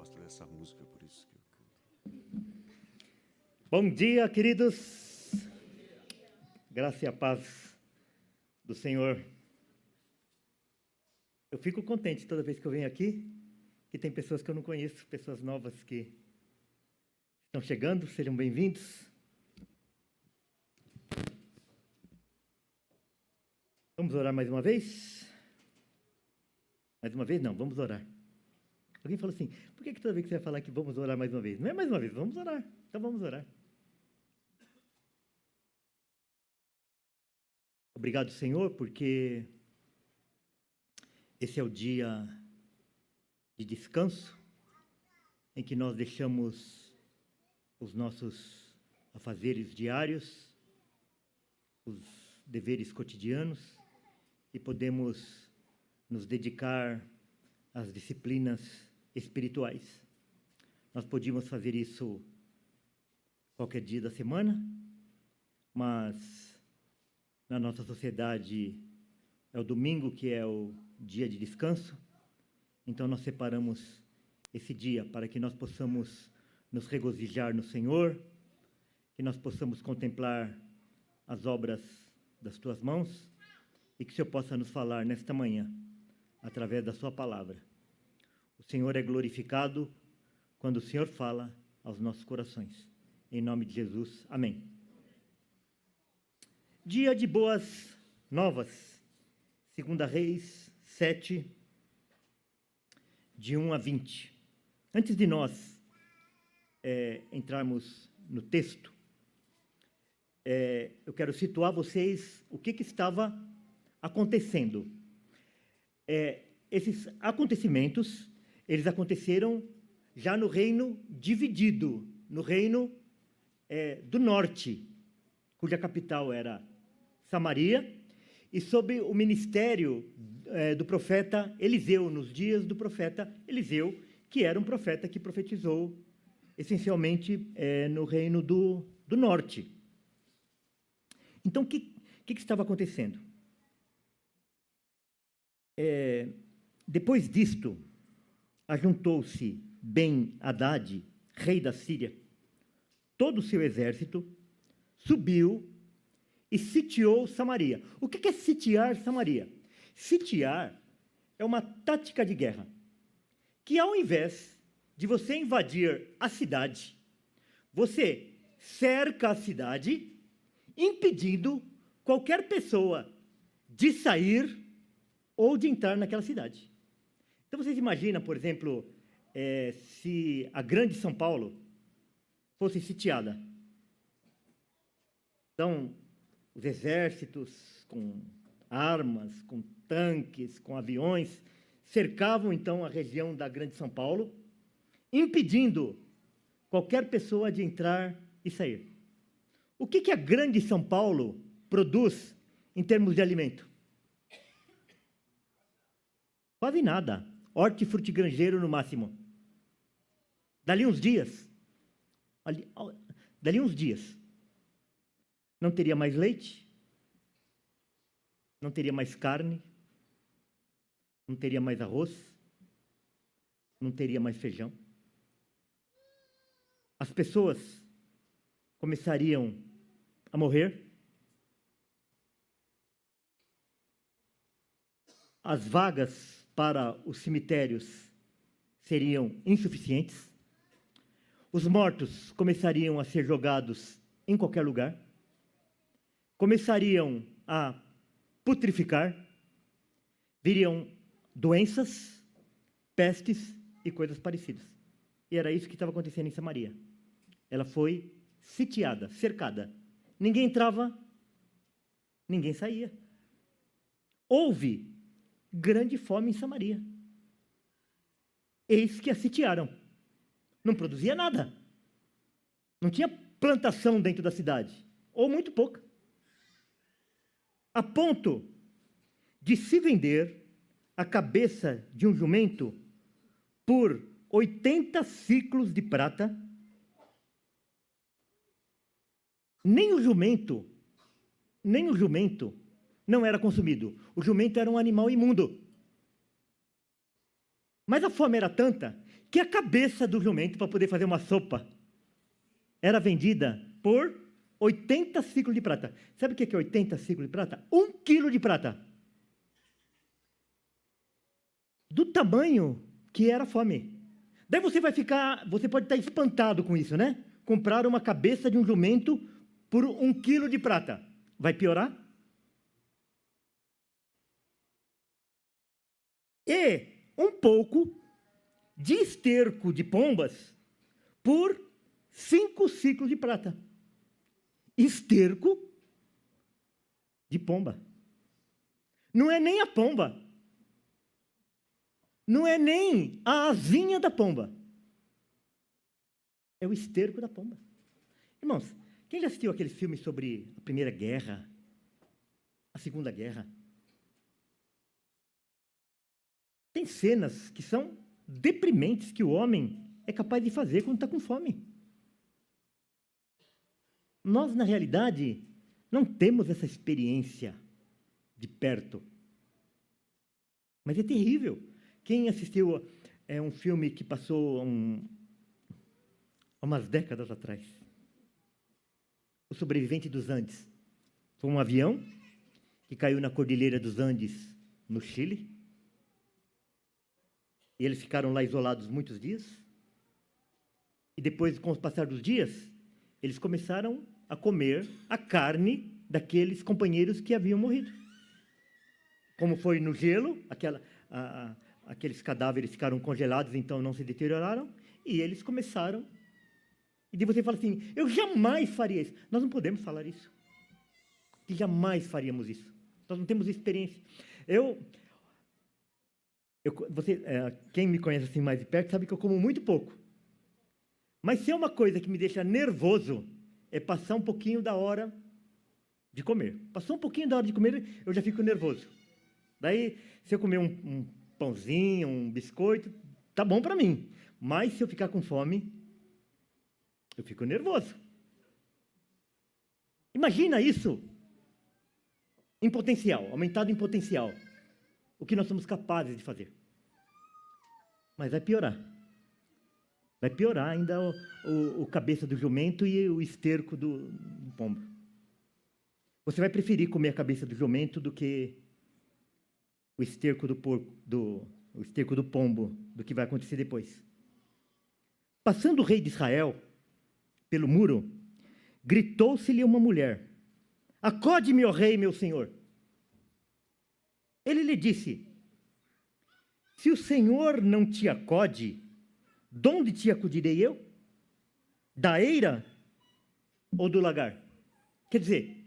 gosto dessa música, por isso que eu canto. Bom dia, queridos. Graça e a paz do Senhor. Eu fico contente toda vez que eu venho aqui, que tem pessoas que eu não conheço, pessoas novas que estão chegando. Sejam bem-vindos. Vamos orar mais uma vez? Mais uma vez? Não, vamos orar. Alguém falou assim, por que toda vez que você vai falar que vamos orar mais uma vez? Não é mais uma vez, vamos orar. Então vamos orar. Obrigado, Senhor, porque esse é o dia de descanso, em que nós deixamos os nossos afazeres diários, os deveres cotidianos, e podemos nos dedicar às disciplinas espirituais. Nós podíamos fazer isso qualquer dia da semana, mas na nossa sociedade é o domingo que é o dia de descanso, então nós separamos esse dia para que nós possamos nos regozijar no Senhor, que nós possamos contemplar as obras das Tuas mãos e que o Senhor possa nos falar nesta manhã, através da Sua palavra. O Senhor é glorificado quando o Senhor fala aos nossos corações. Em nome de Jesus, amém. Dia de boas novas, 2 Reis 7, de 1 a 20. Antes de nós entrarmos no texto, eu quero situar vocês o que estava acontecendo. Esses acontecimentos, eles aconteceram já no reino dividido, no reino do norte, cuja capital era Samaria, e sob o ministério do profeta Eliseu, nos dias do profeta Eliseu, que era um profeta que profetizou essencialmente no reino do norte. Então, o que estava acontecendo? Depois disto, ajuntou-se Ben-Hadad, rei da Síria, todo o seu exército, subiu e sitiou Samaria. O que é sitiar Samaria? Sitiar é uma tática de guerra, que ao invés de você invadir a cidade, você cerca a cidade, impedindo qualquer pessoa de sair ou de entrar naquela cidade. Então, vocês imaginam, por exemplo, se a grande São Paulo fosse sitiada. Então, os exércitos com armas, com tanques, com aviões, cercavam, então, a região da grande São Paulo, impedindo qualquer pessoa de entrar e sair. O que a grande São Paulo produz em termos de alimento? Quase nada. Hortifrutigranjeiro no máximo. Dali uns dias, não teria mais leite, não teria mais carne, não teria mais arroz, não teria mais feijão. As pessoas começariam a morrer. As vagas para os cemitérios seriam insuficientes. Os mortos começariam a ser jogados em qualquer lugar. Começariam a putrificar. Viriam doenças, pestes e coisas parecidas. E era isso que estava acontecendo em Samaria. Ela foi sitiada, cercada. Ninguém entrava, ninguém saía. Houve grande fome em Samaria. Eis que a sitiaram. Não produzia nada. Não tinha plantação dentro da cidade, ou muito pouca. A ponto de se vender a cabeça de um jumento por 80 ciclos de prata. Nem o jumento não era consumido. O jumento era um animal imundo. Mas a fome era tanta que a cabeça do jumento, para poder fazer uma sopa, era vendida por 80 ciclos de prata. Sabe o que é 80 ciclos de prata? 1 quilo de prata. Do tamanho que era a fome. Daí você pode estar espantado com isso, né? Comprar uma cabeça de um jumento por 1 quilo de prata. Vai piorar? E um pouco de esterco de pombas por 5 ciclos de prata. Esterco de pomba. Não é nem a pomba. Não é nem a asinha da pomba. É o esterco da pomba. Irmãos, quem já assistiu aqueles filmes sobre a Primeira Guerra, a Segunda Guerra? Tem cenas que são deprimentes que o homem é capaz de fazer quando está com fome. Nós, na realidade, não temos essa experiência de perto. Mas é terrível. Quem assistiu um filme que passou umas décadas atrás? O Sobrevivente dos Andes. Foi um avião que caiu na Cordilheira dos Andes, no Chile. E eles ficaram lá isolados muitos dias. E depois, com o passar dos dias, eles começaram a comer a carne daqueles companheiros que haviam morrido. Como foi no gelo, aqueles cadáveres ficaram congelados, então não se deterioraram, e eles começaram. E daí você fala assim, eu jamais faria isso. Nós não podemos falar isso. Que jamais faríamos isso. Nós não temos experiência. Quem me conhece assim mais de perto sabe que eu como muito pouco. Mas se é uma coisa que me deixa nervoso, é passar um pouquinho da hora de comer. Passou um pouquinho da hora de comer, eu já fico nervoso. Daí, se eu comer um pãozinho, um biscoito, tá bom para mim. Mas se eu ficar com fome, eu fico nervoso. Imagina isso em potencial, aumentado em potencial. O que nós somos capazes de fazer. Mas vai piorar. Vai piorar ainda o cabeça do jumento e o esterco do pombo. Você vai preferir comer a cabeça do jumento do que o esterco do porco, o esterco do pombo, do que vai acontecer depois. Passando o rei de Israel pelo muro, gritou-se-lhe uma mulher: acode-me, ó rei, meu senhor. Ele lhe disse: se o Senhor não te acode, de onde te acudirei eu? Da eira ou do lagar? Quer dizer,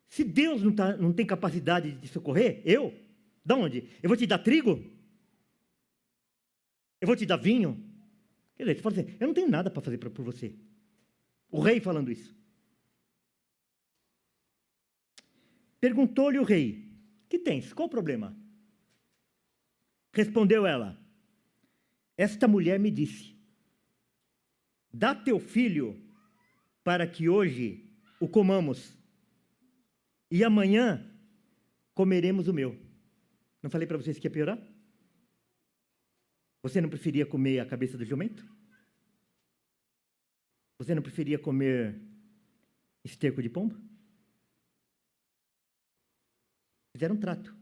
se Deus não tem capacidade de te socorrer, de onde? Eu vou te dar trigo? Eu vou te dar vinho? Quer dizer, você fala assim, eu não tenho nada para fazer por você. O rei falando isso. Perguntou-lhe o rei: que tens? Qual o problema? Respondeu ela: esta mulher me disse: dá teu filho para que hoje o comamos e amanhã comeremos o meu. Não falei para vocês que ia piorar? Você não preferia comer a cabeça do jumento? Você não preferia comer esterco de pomba? Fizeram um trato.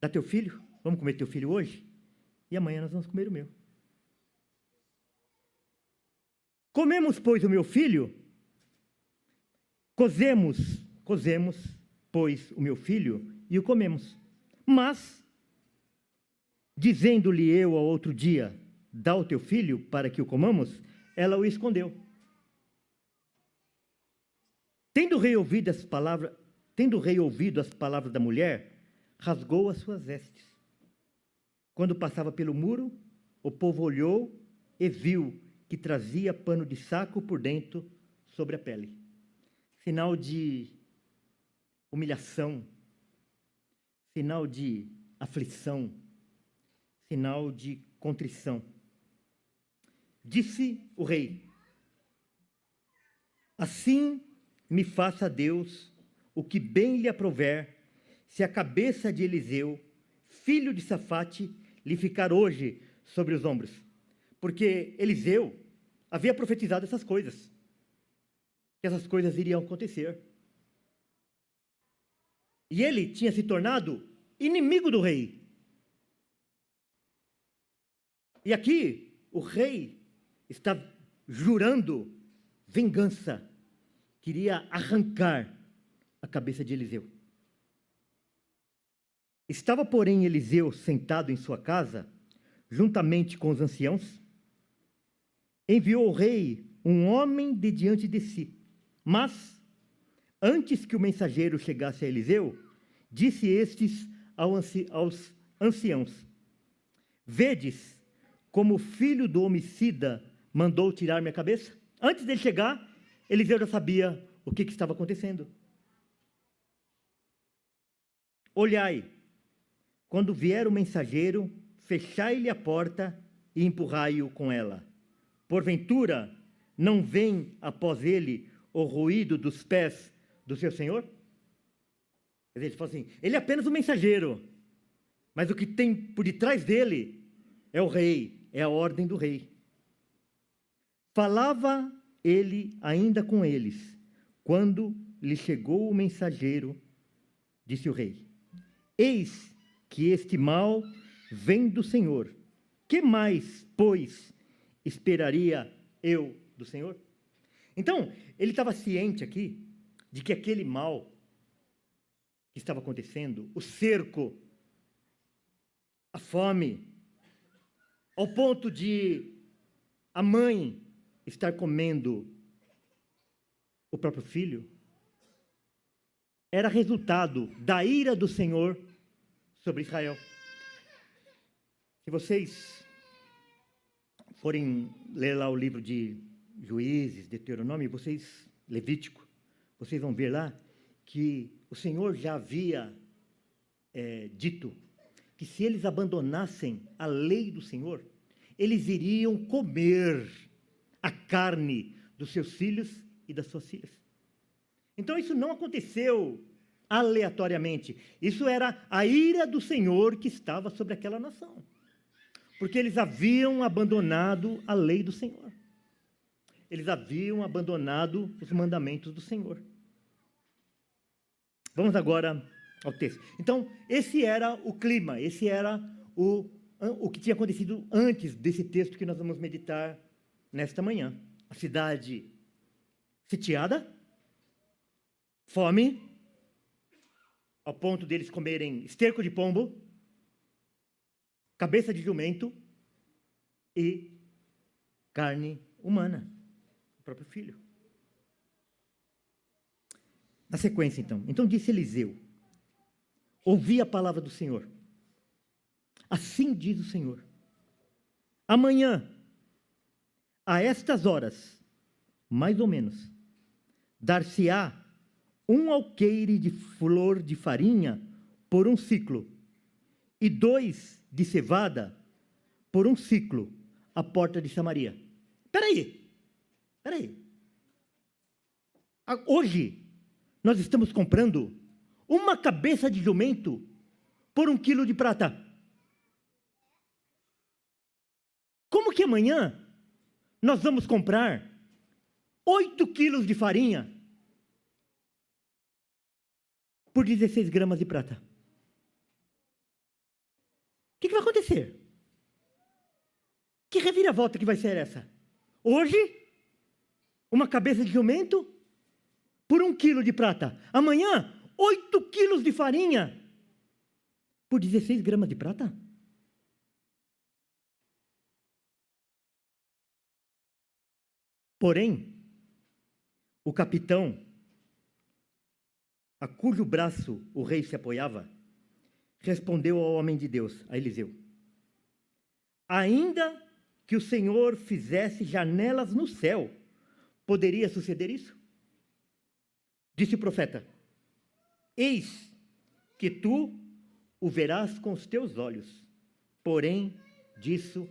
Dá teu filho, vamos comer teu filho hoje, e amanhã nós vamos comer o meu. Comemos, pois, o meu filho, cozemos, pois, o meu filho, e o comemos. Mas, dizendo-lhe eu ao outro dia, dá o teu filho para que o comamos, ela o escondeu. Tendo o rei ouvido as palavras da mulher, rasgou as suas vestes. Quando passava pelo muro, o povo olhou e viu que trazia pano de saco por dentro sobre a pele. Sinal de humilhação, sinal de aflição, sinal de contrição. Disse o rei: assim me faça Deus o que bem lhe aprouver, se a cabeça de Eliseu, filho de Safate, lhe ficar hoje sobre os ombros, porque Eliseu havia profetizado essas coisas, que essas coisas iriam acontecer. E ele tinha se tornado inimigo do rei. E aqui o rei está jurando vingança, queria arrancar a cabeça de Eliseu. Estava, porém, Eliseu sentado em sua casa, juntamente com os anciãos. Enviou o rei um homem de diante de si. Mas, antes que o mensageiro chegasse a Eliseu, disse estes aos anciãos: Vedes como o filho do homicida mandou tirar minha cabeça? Antes dele chegar, Eliseu já sabia o que estava acontecendo. Olhai, quando vier o mensageiro, fechai-lhe a porta e empurrai-o com ela. Porventura, não vem após ele o ruído dos pés do seu senhor? Quer dizer, ele fala assim, ele é apenas um mensageiro, mas o que tem por detrás dele é o rei, é a ordem do rei. Falava ele ainda com eles, quando lhe chegou o mensageiro, disse o rei: Eis que este mal vem do Senhor. Que mais, pois, esperaria eu do Senhor? Então, ele estava ciente aqui de que aquele mal que estava acontecendo, o cerco, a fome, ao ponto de a mãe estar comendo o próprio filho, era resultado da ira do Senhor sobre Israel. Se vocês forem ler lá o livro de Juízes, Deuteronômio, Levítico, vocês vão ver lá que o Senhor já havia dito que se eles abandonassem a lei do Senhor, eles iriam comer a carne dos seus filhos e das suas filhas. Então isso não aconteceu aleatoriamente. Isso era a ira do Senhor que estava sobre aquela nação. Porque eles haviam abandonado a lei do Senhor. Eles haviam abandonado os mandamentos do Senhor. Vamos agora ao texto. Então, esse era o clima, esse era o que tinha acontecido antes desse texto que nós vamos meditar nesta manhã. A cidade sitiada, fome, ao ponto deles comerem esterco de pombo, cabeça de jumento e carne humana, o próprio filho. Na sequência, então. Então disse Eliseu: ouvi a palavra do Senhor. Assim diz o Senhor: amanhã, a estas horas, mais ou menos, dar-se-á um alqueire de flor de farinha por um ciclo, e 2 de cevada por um ciclo, à porta de Samaria. Espera aí. Hoje, nós estamos comprando uma cabeça de jumento por 1 quilo de prata. Como que amanhã nós vamos comprar 8 quilos de farinha por 16 gramas de prata? O que vai acontecer? Que reviravolta que vai ser essa? Hoje, uma cabeça de jumento por 1 quilo de prata. Amanhã, 8 quilos de farinha por 16 gramas de prata? Porém, o capitão, a cujo braço o rei se apoiava, respondeu ao homem de Deus, a Eliseu: ainda que o Senhor fizesse janelas no céu, poderia suceder isso? Disse o profeta: eis que tu o verás com os teus olhos, porém disso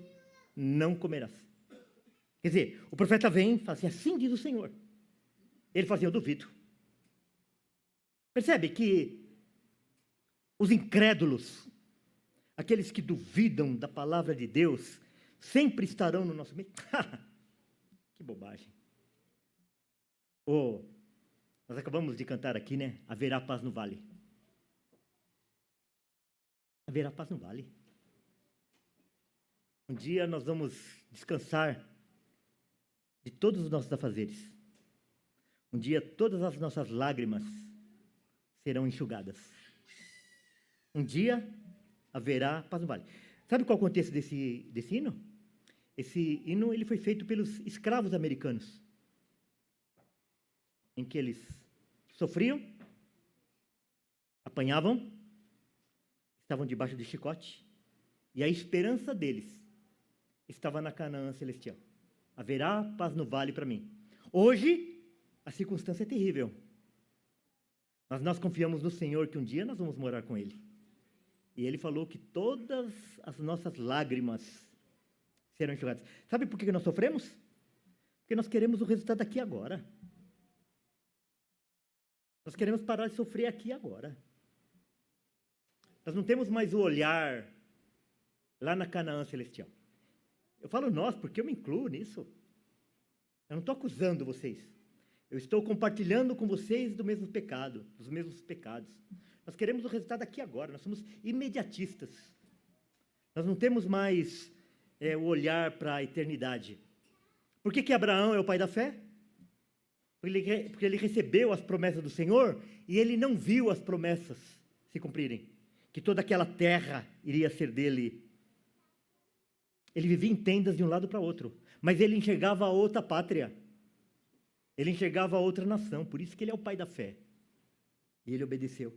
não comerás. Quer dizer, o profeta vem e fala assim diz o Senhor. Ele fala assim: eu duvido. Percebe que os incrédulos, aqueles que duvidam da palavra de Deus, sempre estarão no nosso meio. Que bobagem. Nós acabamos de cantar aqui, né? Haverá paz no vale. Haverá paz no vale. Um dia nós vamos descansar de todos os nossos afazeres. Um dia todas as nossas lágrimas serão enxugadas. Um dia haverá paz no vale. Sabe qual é o contexto desse hino? Esse hino ele foi feito pelos escravos americanos, em que eles sofriam, apanhavam, estavam debaixo de chicote, e a esperança deles estava na Canaã celestial. Haverá paz no vale para mim. Hoje, a circunstância é terrível. Mas nós confiamos no Senhor que um dia nós vamos morar com Ele. E Ele falou que todas as nossas lágrimas serão enxugadas. Sabe por que nós sofremos? Porque nós queremos o resultado aqui agora. Nós queremos parar de sofrer aqui agora. Nós não temos mais o olhar lá na Canaã celestial. Eu falo nós porque eu me incluo nisso. Eu não estou acusando vocês. Eu estou compartilhando com vocês do mesmo pecado, dos mesmos pecados. Nós queremos o resultado aqui agora. Nós somos imediatistas. Nós não temos mais o olhar para a eternidade. Por que Abraão é o pai da fé? Porque ele recebeu as promessas do Senhor e ele não viu as promessas se cumprirem. Que toda aquela terra iria ser dele. Ele vivia em tendas de um lado para o outro. Mas ele enxergava a outra pátria. Ele enxergava a outra nação. Por isso que ele é o pai da fé. E ele obedeceu.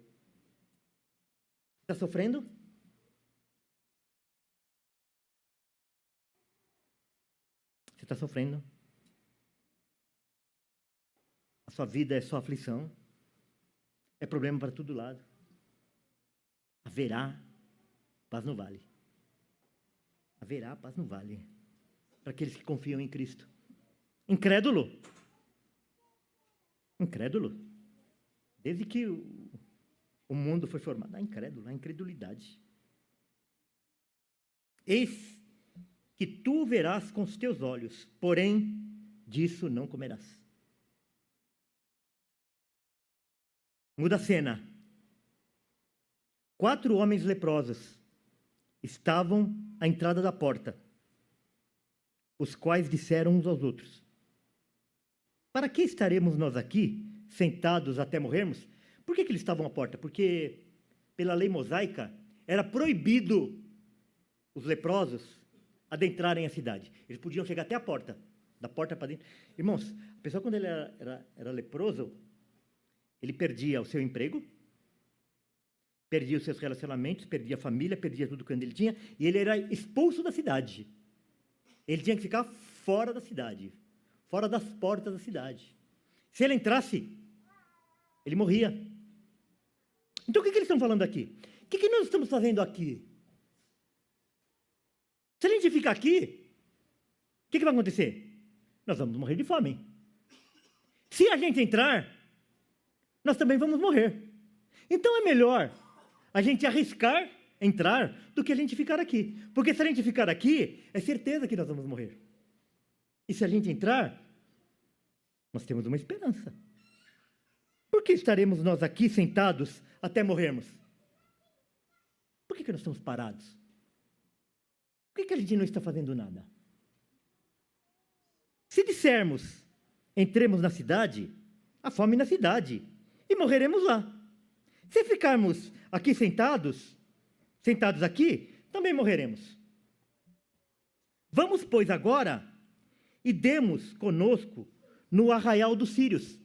Está sofrendo? Você está sofrendo? A sua vida é só aflição. É problema para todo lado. Haverá paz no vale. Haverá paz no vale. Para aqueles que confiam em Cristo. Incrédulo. Incrédulo. Desde que o mundo foi formado. Incrédulo, a incredulidade. Eis que tu verás com os teus olhos, porém disso não comerás. Muda a cena. 4 homens leprosos estavam à entrada da porta, os quais disseram uns aos outros: para que estaremos nós aqui, sentados até morrermos? Por que eles estavam à porta? Porque, pela lei mosaica, era proibido os leprosos adentrarem a cidade. Eles podiam chegar até a porta, da porta para dentro. Irmãos, a pessoa quando ele era leproso, ele perdia o seu emprego, perdia os seus relacionamentos, perdia a família, perdia tudo que ele tinha, e ele era expulso da cidade. Ele tinha que ficar fora da cidade, fora das portas da cidade. Se ele entrasse, ele morria. Então o que eles estão falando aqui? O que nós estamos fazendo aqui? Se a gente ficar aqui, o que vai acontecer? Nós vamos morrer de fome. Se a gente entrar, nós também vamos morrer. Então é melhor a gente arriscar entrar do que a gente ficar aqui. Porque se a gente ficar aqui, é certeza que nós vamos morrer. E se a gente entrar, nós temos uma esperança. Por que estaremos nós aqui sentados até morrermos? Por que nós estamos parados? Por que a gente não está fazendo nada? Se dissermos, entremos na cidade, há fome na cidade, e morreremos lá. Se ficarmos aqui sentados aqui, também morreremos. Vamos, pois, agora, e demos conosco no arraial dos sírios.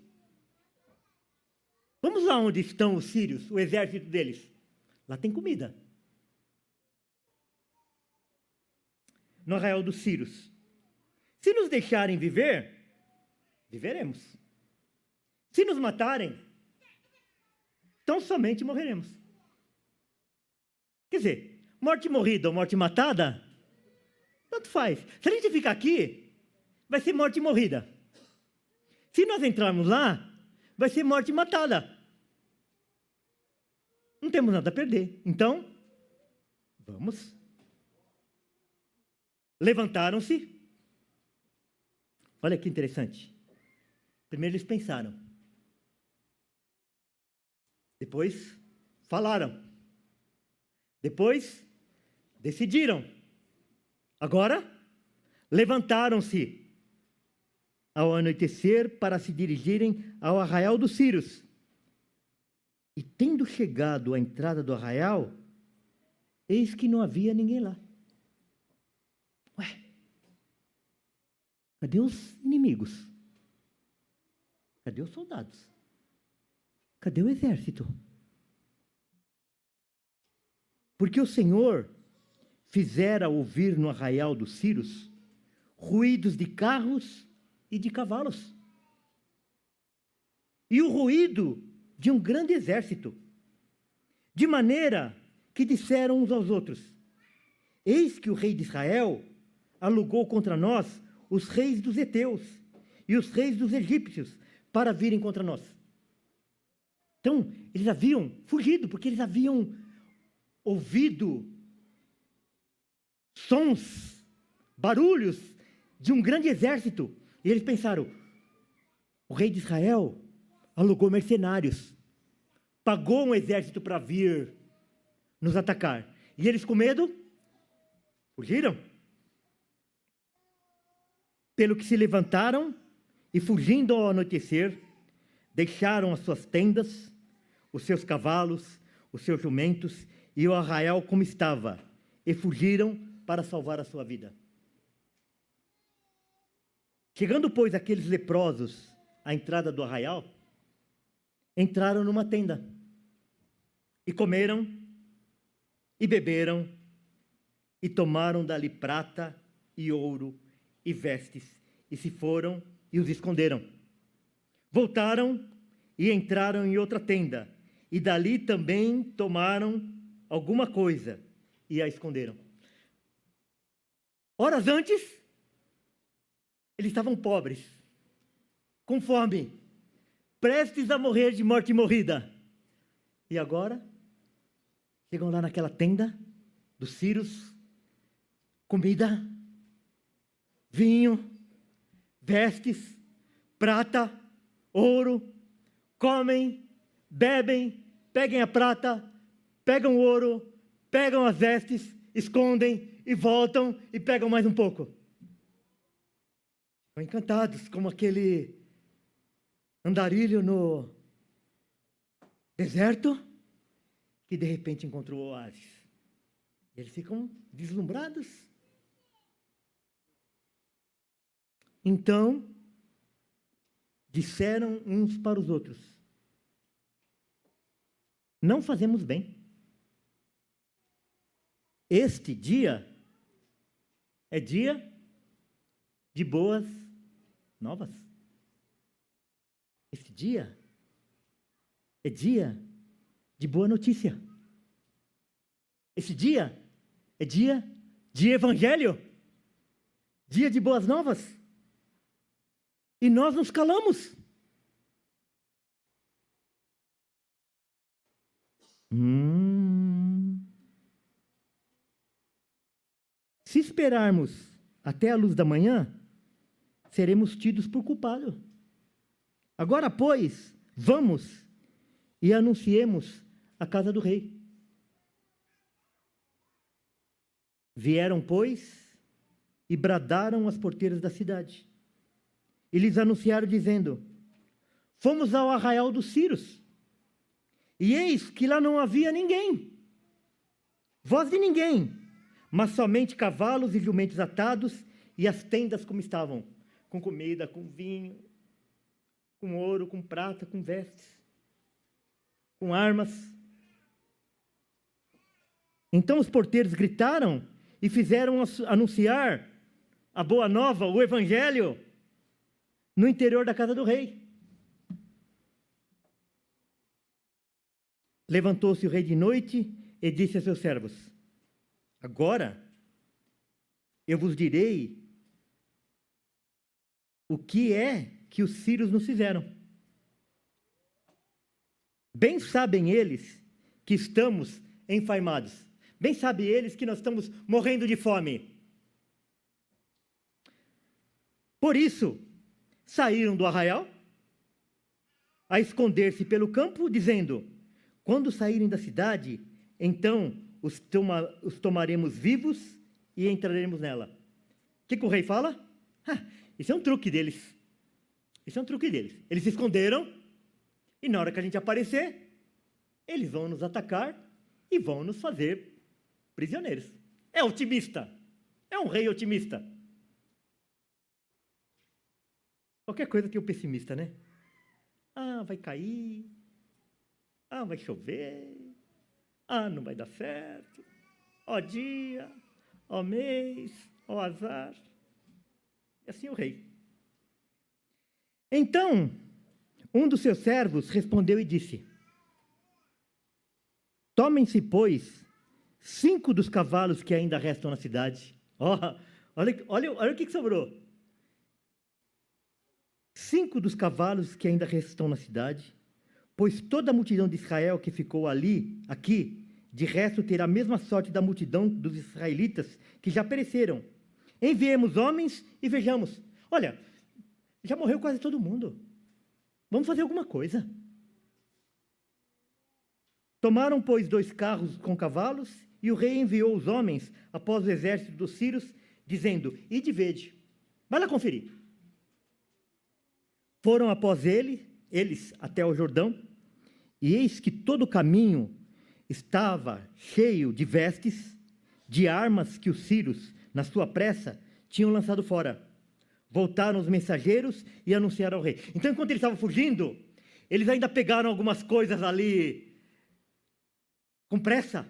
Vamos lá onde estão os sírios, o exército deles. Lá tem comida. No arraial dos sírios. Se nos deixarem viver, viveremos. Se nos matarem, tão somente morreremos. Quer dizer, morte morrida ou morte matada, tanto faz. Se a gente ficar aqui, vai ser morte morrida. Se nós entrarmos lá, vai ser morte matada. Não temos nada a perder. Então, vamos. levantaram-se. Olha que interessante. Primeiro eles pensaram. Depois falaram. Depois decidiram. Agora levantaram-se ao anoitecer para se dirigirem ao arraial dos Círios. E tendo chegado à entrada do arraial, eis que não havia ninguém lá. Ué, cadê os inimigos? Cadê os soldados? Cadê o exército? Porque o Senhor fizera ouvir no arraial dos Círios ruídos de carros e de cavalos, e o ruído de um grande exército, de maneira que disseram uns aos outros: eis que o rei de Israel alugou contra nós os reis dos heteus e os reis dos egípcios para virem contra nós. Então, eles haviam fugido, porque eles haviam ouvido sons, barulhos de um grande exército. E eles pensaram: o rei de Israel alugou mercenários, pagou um exército para vir nos atacar. E eles, com medo, fugiram. Pelo que se levantaram e, fugindo ao anoitecer, deixaram as suas tendas, os seus cavalos, os seus jumentos e o arraial como estava, e fugiram para salvar a sua vida. Chegando, pois, aqueles leprosos à entrada do arraial, entraram numa tenda, e comeram, e beberam, e tomaram dali prata e ouro e vestes, e se foram e os esconderam. Voltaram e entraram em outra tenda, e dali também tomaram alguma coisa, e a esconderam. Horas antes, eles estavam pobres, com fome, prestes a morrer de morte morrida. E agora, chegam lá naquela tenda dos Círios, comida, vinho, vestes, prata, ouro, comem, bebem, peguem a prata, pegam o ouro, pegam as vestes, escondem e voltam e pegam mais um pouco. Estão encantados, como aquele andarilho no deserto que de repente encontrou o oásis. Eles ficam deslumbrados. Então, disseram uns para os outros: não fazemos bem. Este dia é dia de boas novas. Este dia é dia de boa notícia. Esse dia é dia de evangelho, dia de boas novas. E nós nos calamos. Se esperarmos até a luz da manhã, seremos tidos por culpados. Agora, pois, vamos e anunciemos a casa do rei. Vieram, pois, e bradaram às porteiras da cidade. E lhes anunciaram, dizendo: fomos ao arraial dos Círios, e eis que lá não havia ninguém, voz de ninguém, mas somente cavalos e jumentos atados, e as tendas como estavam, com comida, com vinho, com ouro, com prata, com vestes, com armas. Então os porteiros gritaram e fizeram anunciar a boa nova, o evangelho, no interior da casa do rei. Levantou-se o rei de noite e disse a seus servos: agora eu vos direi o que é que os sírios nos fizeram. Bem sabem eles que estamos enfaimados. Bem sabem eles que nós estamos morrendo de fome. Por isso, saíram do arraial a esconder-se pelo campo, dizendo: quando saírem da cidade, então os tomaremos vivos e entraremos nela. O que o rei fala? Isso é um truque deles. Isso é um truque deles. Eles se esconderam e na hora que a gente aparecer, eles vão nos atacar e vão nos fazer prisioneiros. É otimista. É um rei otimista. Qualquer coisa tem um pessimista, né? Vai cair. Vai chover. Não vai dar certo. Ó dia, ó mês, ó azar. E assim o rei. Então, um dos seus servos respondeu e disse: tomem-se, pois, 5 dos cavalos que ainda restam na cidade. Olha o que sobrou. 5 dos cavalos que ainda restam na cidade, pois toda a multidão de Israel que ficou aqui, de resto terá a mesma sorte da multidão dos israelitas que já pereceram. Enviemos homens e vejamos. Olha, já morreu quase todo mundo. Vamos fazer alguma coisa. Tomaram, pois, 2 carros com cavalos, e o rei enviou os homens após o exército dos sírios, dizendo: ide vede, vai lá conferir. Foram após eles até o Jordão, e eis que todo o caminho estava cheio de vestes, de armas que os sírios, na sua pressa, tinham lançado fora. Voltaram os mensageiros e anunciaram ao rei. Então, enquanto eles estavam fugindo, eles ainda pegaram algumas coisas ali com pressa,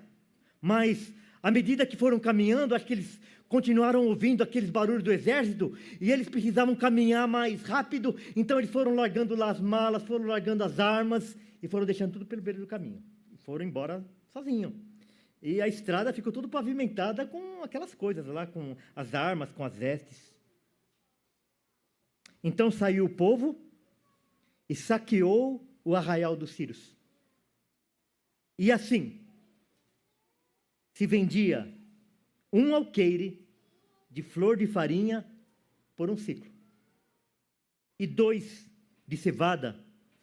mas à medida que foram caminhando, acho que eles continuaram ouvindo aqueles barulhos do exército, e eles precisavam caminhar mais rápido, então eles foram largando lá as malas, foram largando as armas, e foram deixando tudo pelo meio do caminho. E foram embora sozinhos. E a estrada ficou toda pavimentada com aquelas coisas lá, com as armas, com as vestes. Então saiu o povo e saqueou o arraial dos sírios. E assim, se vendia um alqueire de flor de farinha por um ciclo, e 2 de cevada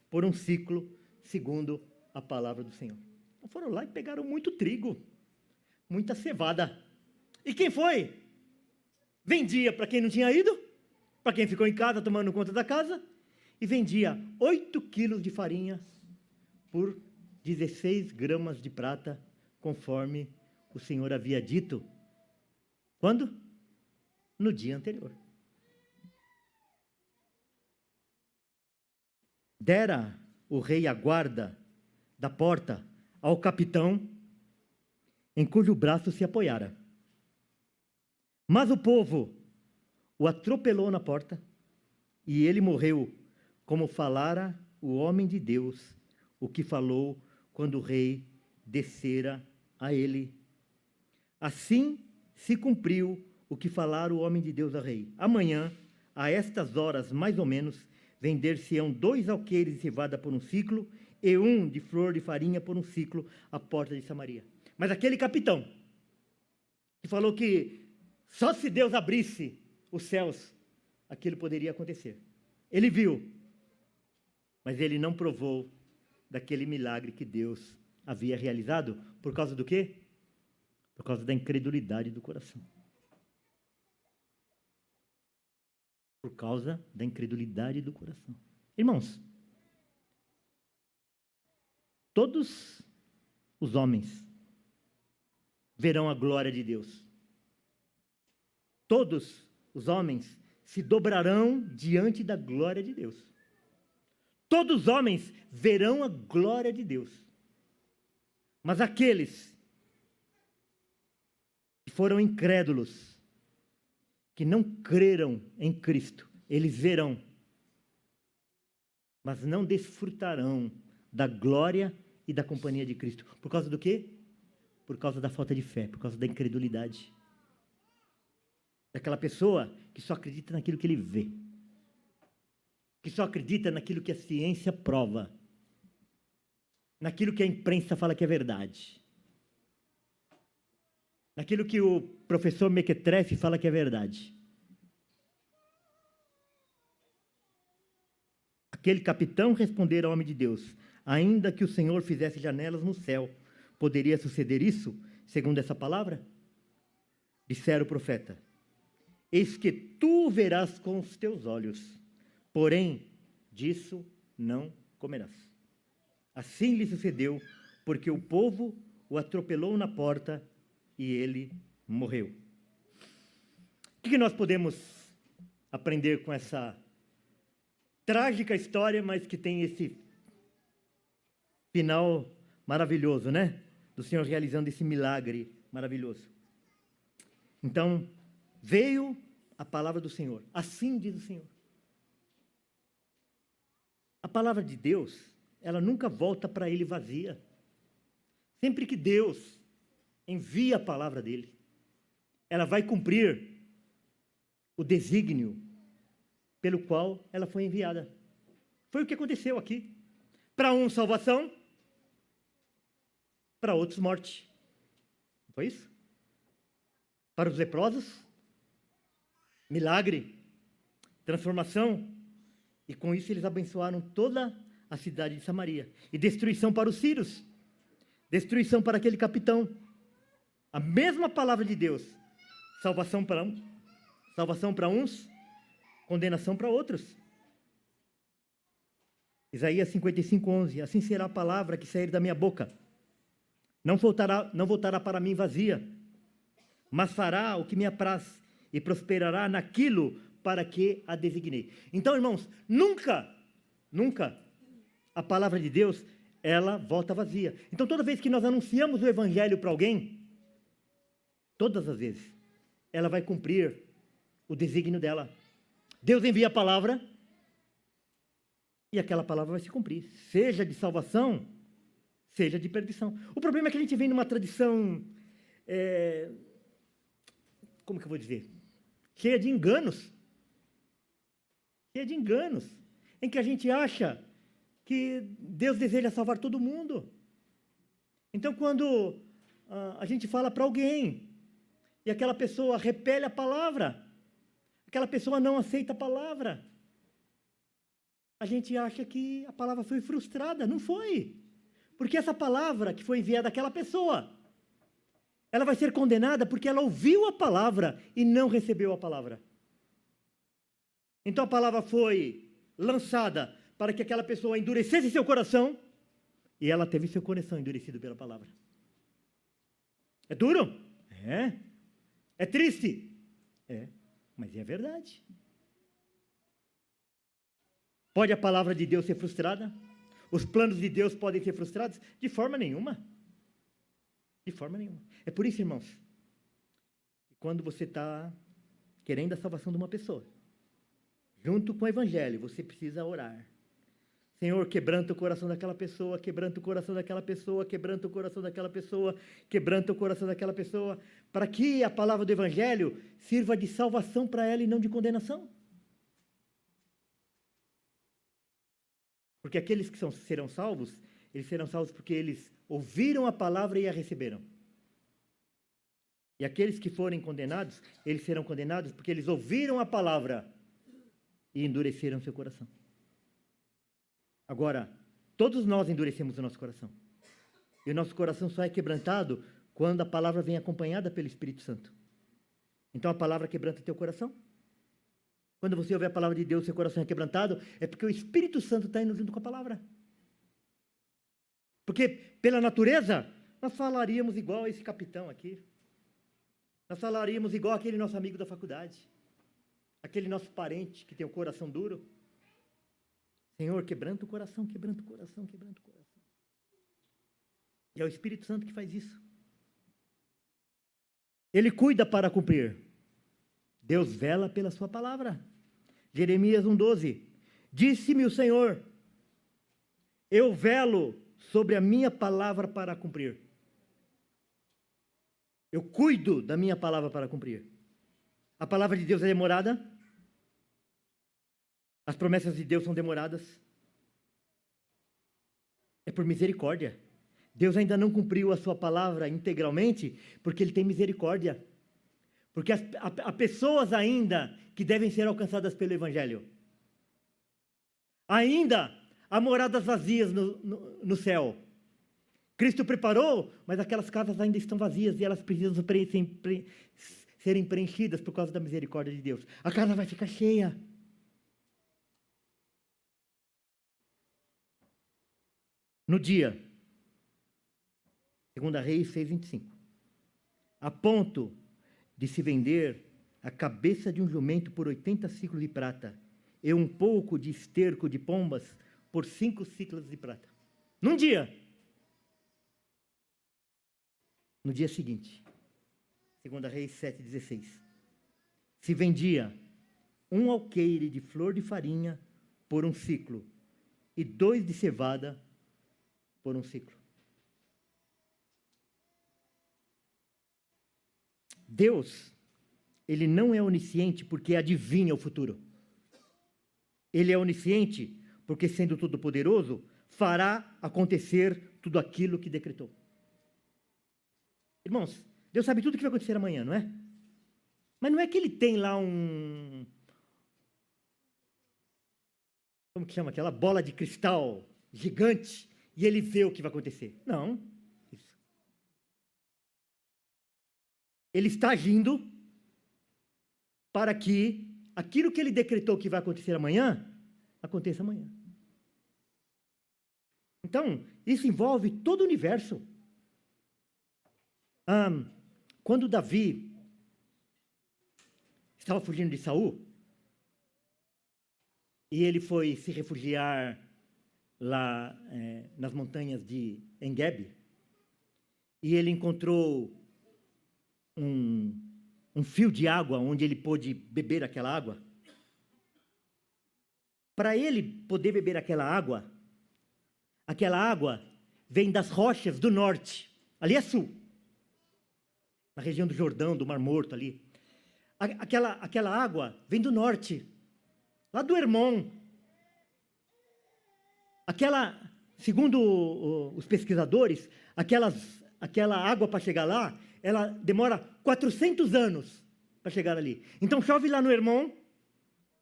por um ciclo, segundo a palavra do Senhor. Então foram lá e pegaram muito trigo, muita cevada. E quem foi? Vendia para quem não tinha ido, para quem ficou em casa tomando conta da casa, e vendia 8 quilos de farinha por 16 gramas de prata, conforme o Senhor havia dito. Quando? No dia anterior. Dera o rei a guarda da porta ao capitão, em cujo braço se apoiara. Mas o povo o atropelou na porta, e ele morreu, como falara o homem de Deus, o que falou quando o rei descera a ele. Assim se cumpriu o que falara o homem de Deus ao rei. Amanhã, a estas horas mais ou menos, vender-se-ão 2 alqueires de cevada por um ciclo, e 1 de flor de farinha por um ciclo, à porta de Samaria. Mas aquele capitão, que falou que só se Deus abrisse os céus, aquilo poderia acontecer. Ele viu, mas ele não provou daquele milagre que Deus havia realizado. Por causa do quê? Por causa da incredulidade do coração. Por causa da incredulidade do coração. Irmãos, todos os homens verão a glória de Deus. Todos os homens se dobrarão diante da glória de Deus. Todos os homens verão a glória de Deus. Mas aqueles que foram incrédulos, que não creram em Cristo, eles verão, mas não desfrutarão da glória e da companhia de Cristo. Por causa do quê? Por causa da falta de fé, por causa da incredulidade. Daquela pessoa que só acredita naquilo que ele vê, que só acredita naquilo que a ciência prova, naquilo que a imprensa fala que é verdade, naquilo que o professor Mequetrefe fala que é verdade. Aquele capitão respondera ao homem de Deus: ainda que o Senhor fizesse janelas no céu, poderia suceder isso, segundo essa palavra? Dissera o profeta: eis que tu verás com os teus olhos, porém disso não comerás. Assim lhe sucedeu, porque o povo o atropelou na porta e ele morreu. O que nós podemos aprender com essa trágica história, mas que tem esse final maravilhoso, né? Do Senhor realizando esse milagre maravilhoso. Então, veio a palavra do Senhor. Assim diz o Senhor. A palavra de Deus, ela nunca volta para ele vazia. Sempre que Deus envia a palavra dele, ela vai cumprir o desígnio pelo qual ela foi enviada. Foi o que aconteceu aqui. Para uns, salvação. Para outros, morte. Não foi isso? Para os leprosos, milagre, transformação. E com isso eles abençoaram toda a cidade de Samaria. E destruição para os sírios. Destruição para aquele capitão. A mesma palavra de Deus. Salvação para uns, condenação para outros. Isaías 55:11. Assim será a palavra que sair da minha boca. Não voltará para mim vazia, mas fará o que me apraz e prosperará naquilo para que a designei. Então, irmãos, nunca a palavra de Deus, ela volta vazia. Então, toda vez que nós anunciamos o evangelho para alguém, todas as vezes, ela vai cumprir o desígnio dela. Deus envia a palavra e aquela palavra vai se cumprir, seja de salvação, seja de perdição. O problema é que a gente vem numa tradição, como que eu vou dizer? Cheia de enganos. Cheia de enganos. Em que a gente acha que Deus deseja salvar todo mundo. Então, quando a gente fala para alguém e aquela pessoa repele a palavra, aquela pessoa não aceita a palavra, a gente acha que a palavra foi frustrada. Não foi. Porque essa palavra que foi enviada àquela pessoa, ela vai ser condenada porque ela ouviu a palavra e não recebeu a palavra. Então a palavra foi lançada para que aquela pessoa endurecesse seu coração e ela teve seu coração endurecido pela palavra. É duro? É. É triste? É. Mas é verdade. Pode a palavra de Deus ser frustrada? Os planos de Deus podem ser frustrados? De forma nenhuma. De forma nenhuma. É por isso, irmãos, que quando você está querendo a salvação de uma pessoa, junto com o evangelho, você precisa orar. Senhor, quebranta o coração daquela pessoa, quebranta o coração daquela pessoa, quebranta o coração daquela pessoa, quebranta o coração daquela pessoa, para que a palavra do evangelho sirva de salvação para ela e não de condenação. Porque aqueles que serão salvos, eles serão salvos porque eles ouviram a palavra e a receberam. E aqueles que forem condenados, eles serão condenados porque eles ouviram a palavra e endureceram seu coração. Agora, todos nós endurecemos o nosso coração. E o nosso coração só é quebrantado quando a palavra vem acompanhada pelo Espírito Santo. Então a palavra quebranta teu coração. Quando você ouve a palavra de Deus, seu coração é quebrantado, é porque o Espírito Santo está indo junto com a palavra. Porque, pela natureza, nós falaríamos igual a esse capitão aqui. Nós falaríamos igual aquele nosso amigo da faculdade. Aquele nosso parente que tem o coração duro. Senhor, quebranta o coração, quebranta o coração, quebranta o coração. E é o Espírito Santo que faz isso. Ele cuida para cumprir. Deus vela pela sua palavra. Jeremias 1:12. Disse-me o Senhor, eu velo sobre a minha palavra para cumprir. Eu cuido da minha palavra para cumprir. A palavra de Deus é demorada? As promessas de Deus são demoradas? É por misericórdia. Deus ainda não cumpriu a sua palavra integralmente, porque Ele tem misericórdia. Porque há pessoas ainda que devem ser alcançadas pelo Evangelho. Ainda há moradas vazias no céu. Cristo preparou, mas aquelas casas ainda estão vazias e elas precisam serem preenchidas por causa da misericórdia de Deus. A casa vai ficar cheia. No dia, 2 Reis 6:25, a ponto de se vender a cabeça de um jumento por 80 ciclos de prata e um pouco de esterco de pombas por 5 ciclos de prata. Num dia. No dia seguinte, 2 Reis 7:16, se vendia um alqueire de flor de farinha por um ciclo e 2 de cevada por um ciclo. Deus, Ele não é onisciente porque adivinha o futuro. Ele é onisciente porque, sendo todo-poderoso, fará acontecer tudo aquilo que decretou. Irmãos, Deus sabe tudo o que vai acontecer amanhã, não é? Mas não é que Ele tem lá como que chama? Aquela bola de cristal gigante e Ele vê o que vai acontecer. Não. Ele está agindo para que aquilo que Ele decretou que vai acontecer amanhã, aconteça amanhã. Então, isso envolve todo o universo. Quando Davi estava fugindo de Saul, e ele foi se refugiar lá nas montanhas de Engebe, e ele encontrou um fio de água onde ele pôde beber aquela água. Para ele poder beber aquela água vem das rochas do norte, ali é sul, na região do Jordão, do Mar Morto ali. Aquela água vem do norte, lá do Hermon. Segundo os pesquisadores, aquela água para chegar lá, ela demora 400 anos para chegar ali. Então chove lá no Hermon,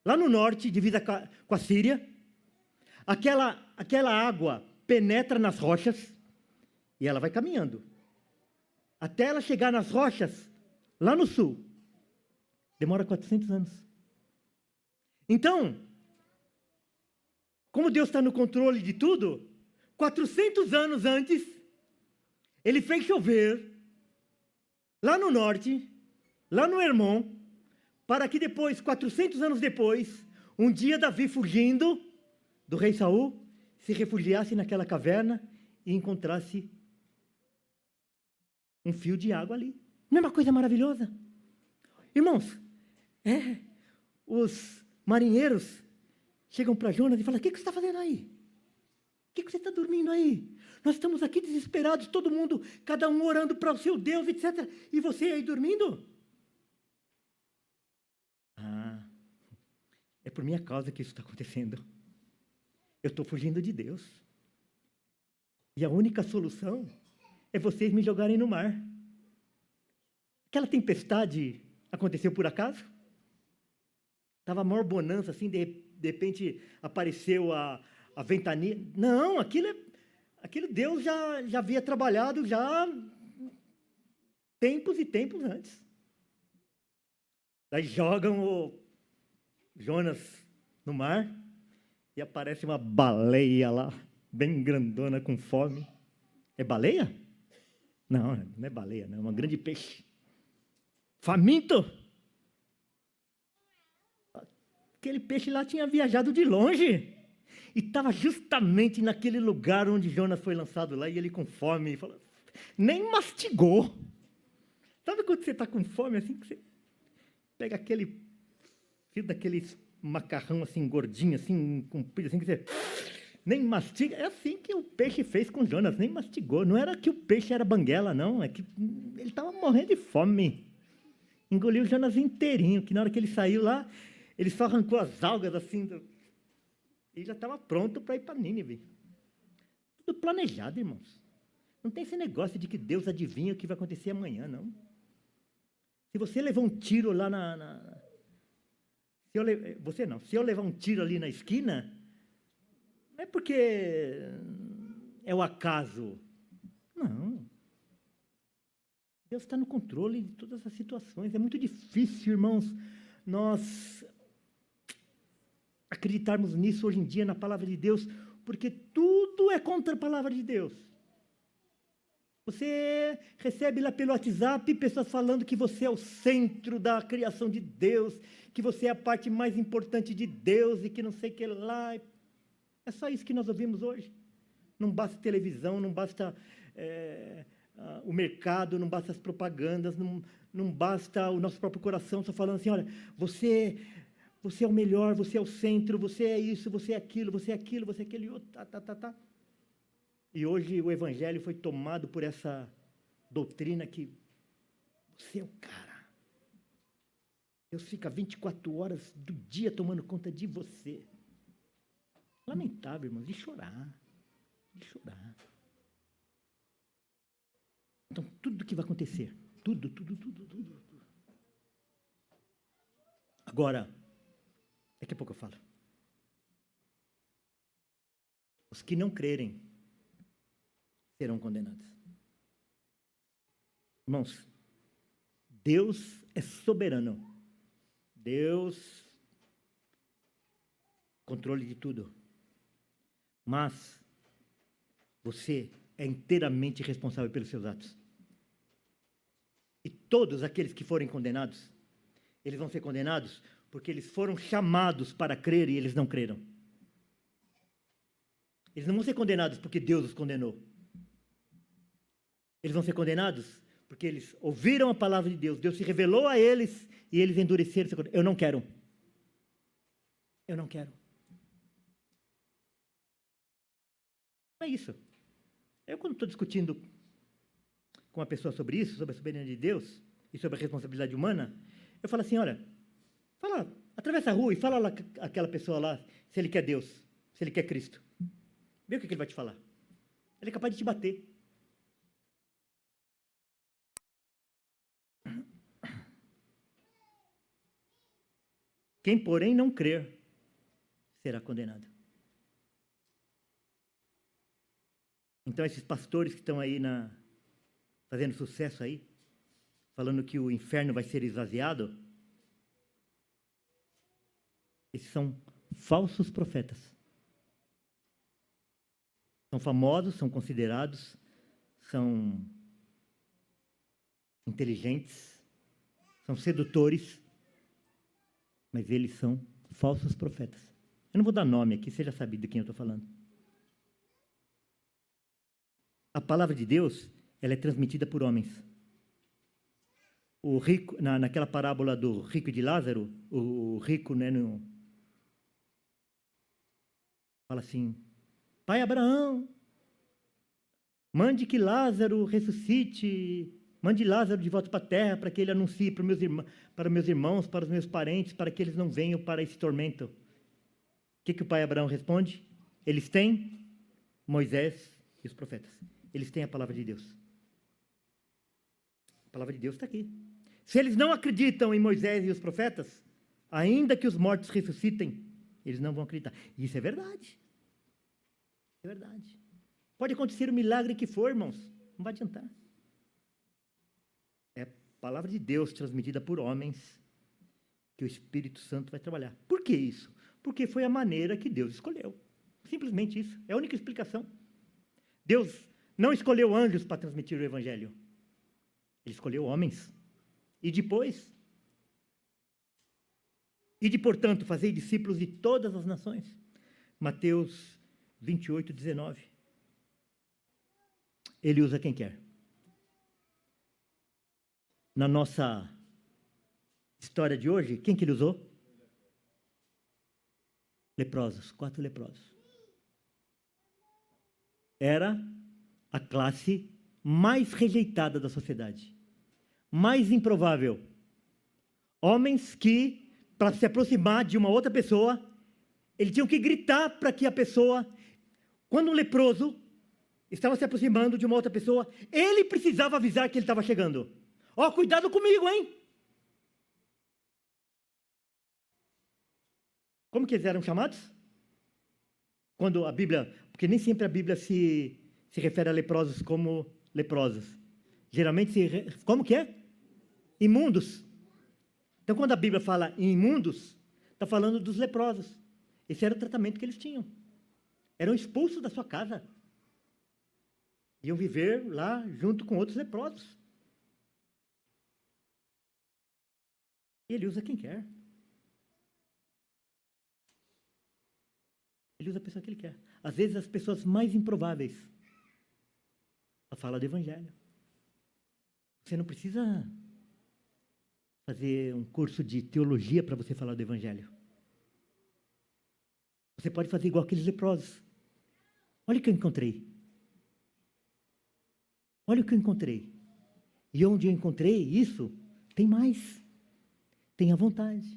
lá no norte, divisa com a Síria. Aquela água penetra nas rochas e ela vai caminhando até ela chegar nas rochas, lá no sul. Demora 400 anos. Então, como Deus está no controle de tudo, 400 anos antes, Ele fez chover, lá no norte, lá no Hermon, para que depois, 400 anos depois, um dia Davi, fugindo do rei Saul, se refugiasse naquela caverna e encontrasse um fio de água ali. Não é uma coisa maravilhosa? Irmãos, os marinheiros chegam para Jonas e falam: o que você está fazendo aí? O que você está dormindo aí? Nós estamos aqui desesperados, todo mundo, cada um orando para o seu Deus, etc. E você aí dormindo? É por minha causa que isso está acontecendo. Eu estou fugindo de Deus. E a única solução é vocês me jogarem no mar. Aquela tempestade aconteceu por acaso? Estava a maior bonança, assim, de repente apareceu a ventania. Não, aquilo Deus já havia trabalhado já tempos e tempos antes. Daí jogam o Jonas no mar e aparece uma baleia lá, bem grandona, com fome. É baleia? Não, não é baleia, não, é um grande peixe. Faminto. Aquele peixe lá tinha viajado de longe e estava justamente naquele lugar onde Jonas foi lançado lá, e ele com fome, falou, nem mastigou. Sabe quando você está com fome, assim, que você pega aquele fio daquele macarrão assim, gordinho, assim, comprido, assim, que você nem mastiga? É assim que o peixe fez com Jonas, nem mastigou. Não era que o peixe era banguela, não, é que ele estava morrendo de fome. Engoliu o Jonas inteirinho, que na hora que ele saiu lá, ele só arrancou as algas assim, e já estava pronto para ir para Nínive. Tudo planejado, irmãos. Não tem esse negócio de que Deus adivinha o que vai acontecer amanhã, não. Se você levou um tiro lá se eu levar um tiro ali na esquina, Não é porque é o acaso. Não. Deus está no controle de todas as situações. É muito difícil, irmãos, nós acreditarmos nisso hoje em dia, na palavra de Deus, porque tudo é contra a palavra de Deus. Você recebe lá pelo WhatsApp pessoas falando que você é o centro da criação de Deus, que você é a parte mais importante de Deus e que não sei o que lá. É só isso que nós ouvimos hoje. Não basta televisão, não basta o mercado, não basta as propagandas, não basta o nosso próprio coração só falando assim, olha, você é o melhor, você é o centro, você é isso, você é aquilo, você é aquilo, você é aquele outro, tá. E hoje o evangelho foi tomado por essa doutrina que você é o cara. Deus fica 24 horas do dia tomando conta de você. Lamentável, irmãos, de chorar. Então, tudo que vai acontecer, tudo. Agora, daqui a pouco eu falo. Os que não crerem serão condenados. Irmãos, Deus é soberano. Deus, controle de tudo. Mas você é inteiramente responsável pelos seus atos. E todos aqueles que forem condenados, eles vão ser condenados porque eles foram chamados para crer e eles não creram. Eles não vão ser condenados porque Deus os condenou. Eles vão ser condenados porque eles ouviram a palavra de Deus. Deus se revelou a eles e eles endureceram. Eu não quero. É isso. Eu, quando estou discutindo com uma pessoa sobre isso, sobre a soberania de Deus e sobre a responsabilidade humana, eu falo assim, olha, atravessa a rua e fala lá aquela pessoa lá se ele quer Deus, se ele quer Cristo. Vê o que ele vai te falar. Ele é capaz de te bater. Quem, porém, não crer, será condenado. Então, esses pastores que estão aí fazendo sucesso aí, falando que o inferno vai ser esvaziado, esses são falsos profetas. São famosos, são considerados, são inteligentes, são sedutores, mas eles são falsos profetas. Eu não vou dar nome aqui, você já sabe de quem eu estou falando. A palavra de Deus, ela é transmitida por homens. O rico, naquela parábola do rico e de Lázaro, o rico, né, fala assim, Pai Abraão, mande que Lázaro ressuscite, mande Lázaro de volta para a terra, para que ele anuncie para meus irmãos, para os meus parentes, para que eles não venham para esse tormento. O que o pai Abraão responde? Eles têm Moisés e os profetas. Eles têm a palavra de Deus. A palavra de Deus está aqui. Se eles não acreditam em Moisés e os profetas, ainda que os mortos ressuscitem, eles não vão acreditar. E isso é verdade. É verdade. Pode acontecer o milagre que for, irmãos. Não vai adiantar. É a palavra de Deus transmitida por homens que o Espírito Santo vai trabalhar. Por que isso? Porque foi a maneira que Deus escolheu. Simplesmente isso. É a única explicação. Deus não escolheu anjos para transmitir o Evangelho. Ele escolheu homens. E depois, portanto, fazei discípulos de todas as nações. Mateus 28, 19. Ele usa quem quer. Na nossa história de hoje, quem que ele usou? Leprosos, 4 leprosos. Era a classe mais rejeitada da sociedade, mais improvável. Homens que, para se aproximar de uma outra pessoa, eles tinham que gritar para que a pessoa, quando um leproso estava se aproximando de uma outra pessoa, ele precisava avisar que ele estava chegando. Ó, cuidado comigo, hein? Como que eles eram chamados? Quando a Bíblia, porque nem sempre a Bíblia se refere a leprosos como leprosos. Geralmente, como que é? Imundos. Então, quando a Bíblia fala em imundos, está falando dos leprosos. Esse era o tratamento que eles tinham. Eram expulsos da sua casa. Iam viver lá junto com outros leprosos. E ele usa quem quer. Ele usa a pessoa que ele quer. Às vezes, as pessoas mais improváveis. Ela fala do Evangelho. Você não precisa fazer um curso de teologia para você falar do Evangelho. Você pode fazer igual aqueles leprosos. Olha o que eu encontrei. Olha o que eu encontrei. E onde eu encontrei isso, tem mais. Tenha vontade.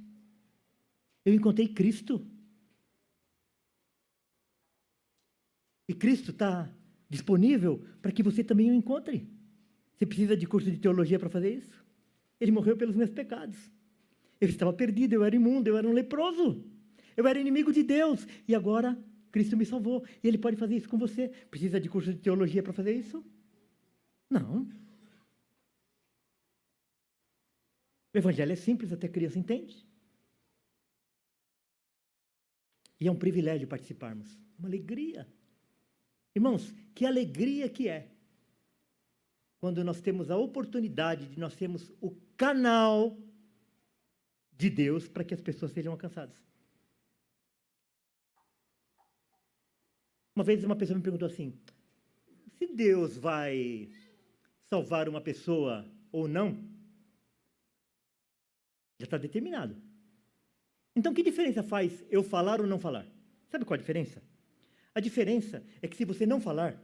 Eu encontrei Cristo. E Cristo está disponível para que você também o encontre. Você precisa de curso de teologia para fazer isso? Ele morreu pelos meus pecados. Eu estava perdido, eu era imundo, eu era um leproso. Eu era inimigo de Deus. E agora Cristo me salvou. E Ele pode fazer isso com você. Precisa de curso de teologia para fazer isso? Não. O Evangelho é simples, até a criança entende. E é um privilégio participarmos. Uma alegria. Irmãos, que alegria que é quando nós temos a oportunidade de nós termos o canal de Deus para que as pessoas sejam alcançadas. Uma vez uma pessoa me perguntou assim, se Deus vai salvar uma pessoa ou não, já está determinado. Então, que diferença faz eu falar ou não falar? Sabe qual a diferença? A diferença é que se você não falar,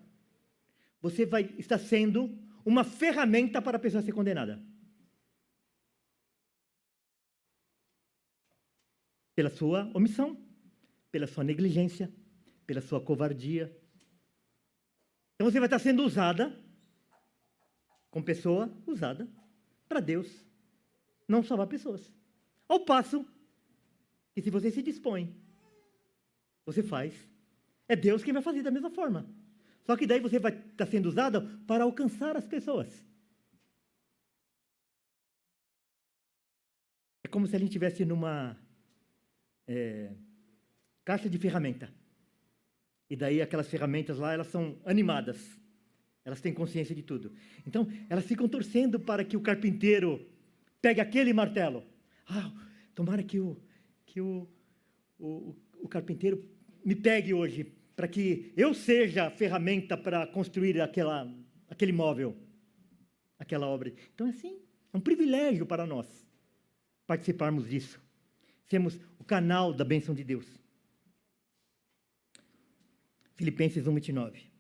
você vai estar sendo uma ferramenta para a pessoa ser condenada. Pela sua omissão, pela sua negligência, pela sua covardia. Então você vai estar sendo usada, como pessoa usada, para Deus não salvar pessoas. Ao passo que se você se dispõe, você faz, é Deus quem vai fazer da mesma forma. Só que daí você vai estar sendo usada para alcançar as pessoas. É como se a gente estivesse numa caixa de ferramenta. E daí aquelas ferramentas lá, elas são animadas. Elas têm consciência de tudo. Então, elas ficam torcendo para que o carpinteiro pegue aquele martelo. Tomara que o carpinteiro me pegue hoje, para que eu seja a ferramenta para construir aquele móvel, aquela obra. Então, é assim, é um privilégio para nós participarmos disso. Sermos o canal da bênção de Deus. Filipenses 1:29.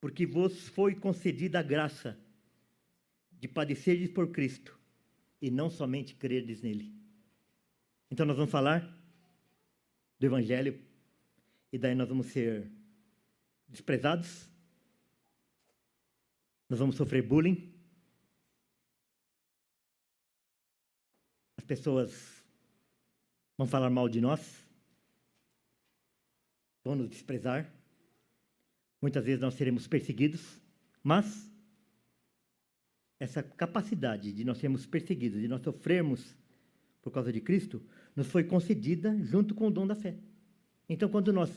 Porque vos foi concedida a graça de padecerdes por Cristo, e não somente crerdes nele. Então nós vamos falar do Evangelho, e daí nós vamos ser desprezados, nós vamos sofrer bullying, as pessoas vão falar mal de nós, vão nos desprezar, muitas vezes nós seremos perseguidos, mas essa capacidade de nós sermos perseguidos, de nós sofrermos por causa de Cristo, nos foi concedida junto com o dom da fé. Então, quando nós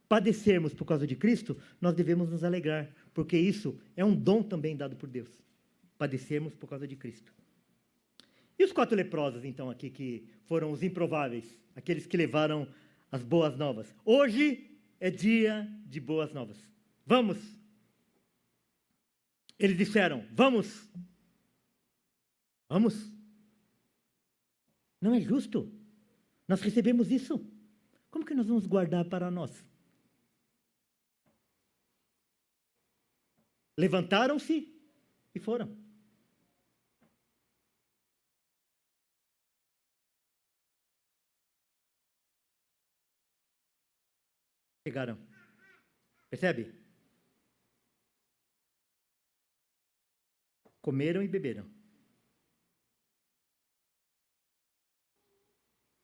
padecermos por causa de Cristo, nós devemos nos alegrar, porque isso é um dom também dado por Deus. Padecermos por causa de Cristo. E os 4 leprosos, então, aqui, que foram os improváveis, aqueles que levaram as boas novas. Hoje é dia de boas novas. Vamos! Eles disseram, vamos! Vamos! Não é justo. Nós recebemos isso. Como que nós vamos guardar para nós? Levantaram-se e foram. Chegaram. Percebe? Comeram e beberam.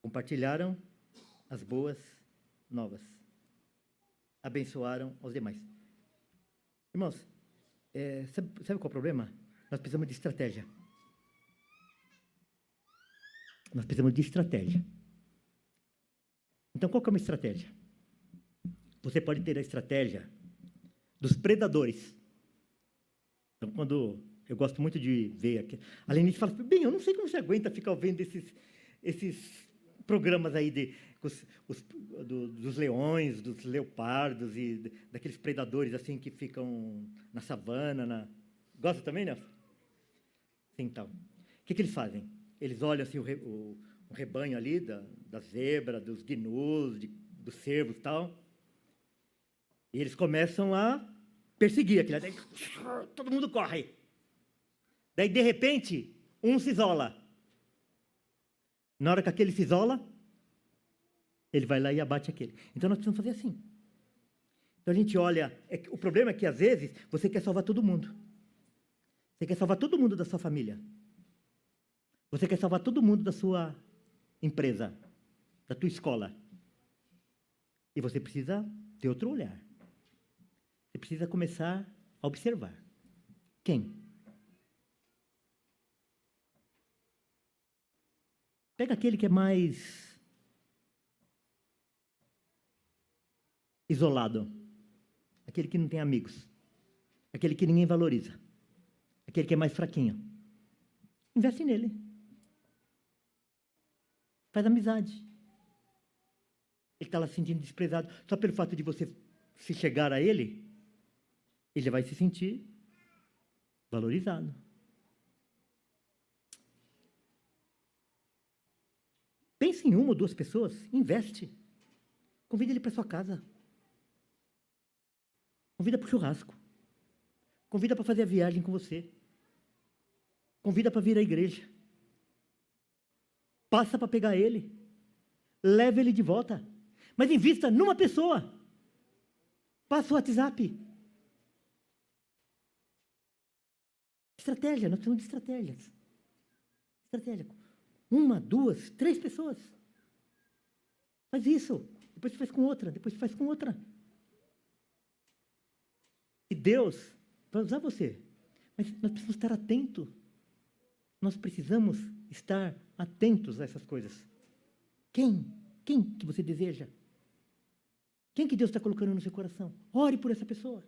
Compartilharam as boas novas. abençoaram aos demais. Irmãos, sabe qual é o problema? Nós precisamos de estratégia. Nós precisamos de estratégia. Então, qual que é uma estratégia? Você pode ter a estratégia dos predadores. Então, quando eu gosto muito de ver aqui, a Lenice fala, bem, eu não sei como você aguenta ficar vendo esses programas aí dos leões, dos leopardos e daqueles predadores assim que ficam na savana. Gosta também, Nelson? Sim, então. O que eles fazem? Eles olham assim o rebanho ali da zebra, dos gnus, dos cervos e tal, e eles começam a perseguir aquilo. Daí, todo mundo corre. Daí, de repente, um se isola. Na hora que aquele se isola, ele vai lá e abate aquele. Então, nós precisamos fazer assim. Então, a gente olha... o problema é que, às vezes, você quer salvar todo mundo. Você quer salvar todo mundo da sua família. Você quer salvar todo mundo da sua empresa, da tua escola. E você precisa ter outro olhar. Você precisa começar a observar. Quem? Pega aquele que é mais isolado. Aquele que não tem amigos. Aquele que ninguém valoriza. Aquele que é mais fraquinho. Investe nele. Faz amizade. Ele está lá se sentindo desprezado. Só pelo fato de você se chegar a ele, ele já vai se sentir valorizado. Pense em uma ou duas pessoas, investe. Convida ele para sua casa. Convida para o churrasco. Convida para fazer a viagem com você. Convida para vir à igreja. Passa para pegar ele. Leva ele de volta. Mas invista numa pessoa. Passa o WhatsApp. Estratégia, nós precisamos de estratégias. Estratégia. 1, 2, 3 pessoas. Faz isso. Depois você faz com outra. Depois você faz com outra. E Deus vai usar você. Mas nós precisamos estar atentos. Nós precisamos estar atentos a essas coisas. Quem? Quem que você deseja? Quem que Deus está colocando no seu coração? Ore por essa pessoa.